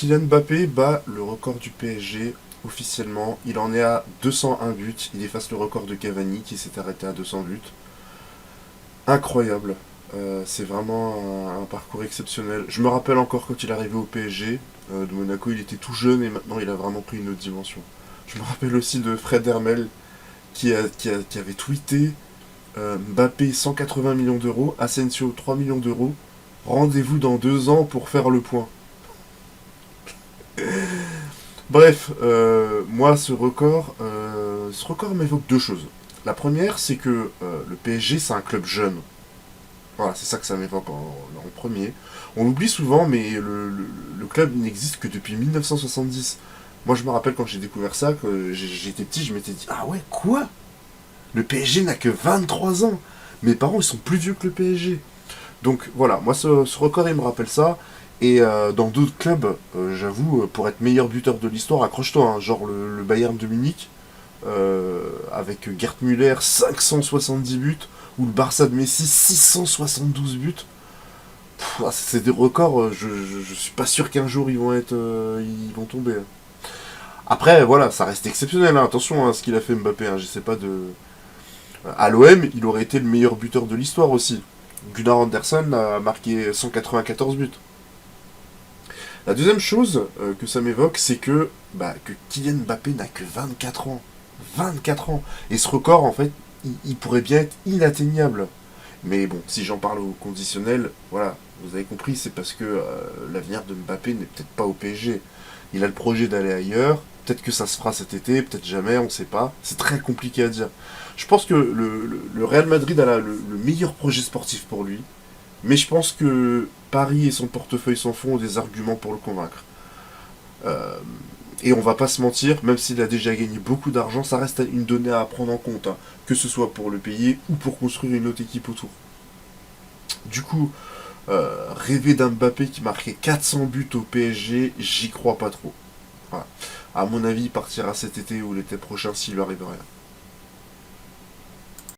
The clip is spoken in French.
Kylian Mbappé bat le record du PSG officiellement. Il en est à 201 buts. Il efface le record de Cavani qui s'est arrêté à 200 buts. Incroyable. C'est vraiment un parcours exceptionnel. Je me rappelle encore quand il est arrivé au PSG de Monaco, il était tout jeune et maintenant il a vraiment pris une autre dimension. Je me rappelle aussi de Fred Hermel qui avait tweeté Mbappé 180 millions d'euros, Asensio 3 millions d'euros. Rendez-vous dans 2 ans pour faire le point. Bref, moi ce record m'évoque deux choses. La première, c'est que le PSG c'est un club jeune. Voilà, c'est ça que ça m'évoque en premier. On l'oublie souvent, mais le club n'existe que depuis 1970. Moi, je me rappelle quand j'ai découvert ça, que j'étais petit, je m'étais dit, ah ouais, quoi? Le PSG n'a que 23 ans. Mes parents, ils sont plus vieux que le PSG. Donc voilà, moi, ce record, il me rappelle ça. Et dans d'autres clubs, j'avoue, pour être meilleur buteur de l'histoire, accroche-toi, hein, genre le Bayern de Munich, avec Gerd Müller, 570 buts, ou le Barça de Messi, 672 buts. C'est des records, je suis pas sûr qu'un jour ils vont tomber. Après, voilà, ça reste exceptionnel, hein, attention à ce qu'il a fait Mbappé, hein, je sais pas de... À l'OM, il aurait été le meilleur buteur de l'histoire aussi. Gunnar Anderson a marqué 194 buts. La deuxième chose que ça m'évoque, c'est que Kylian Mbappé n'a que 24 ans. 24 ans. Et ce record, en fait, il pourrait bien être inatteignable. Mais bon, si j'en parle au conditionnel, voilà, vous avez compris, c'est parce que l'avenir de Mbappé n'est peut-être pas au PSG. Il a le projet d'aller ailleurs, peut-être que ça se fera cet été, peut-être jamais, on ne sait pas. C'est très compliqué à dire. Je pense que le Real Madrid a le meilleur projet sportif pour lui, mais je pense que Paris et son portefeuille sans fond ont des arguments pour le convaincre. Euh, et on va pas se mentir, même s'il a déjà gagné beaucoup d'argent, ça reste une donnée à prendre en compte, hein, que ce soit pour le payer ou pour construire une autre équipe autour. Du coup, rêver d'un Mbappé qui marquait 400 buts au PSG, j'y crois pas trop. Voilà. À mon avis, il partira cet été ou l'été prochain s'il lui arrive rien.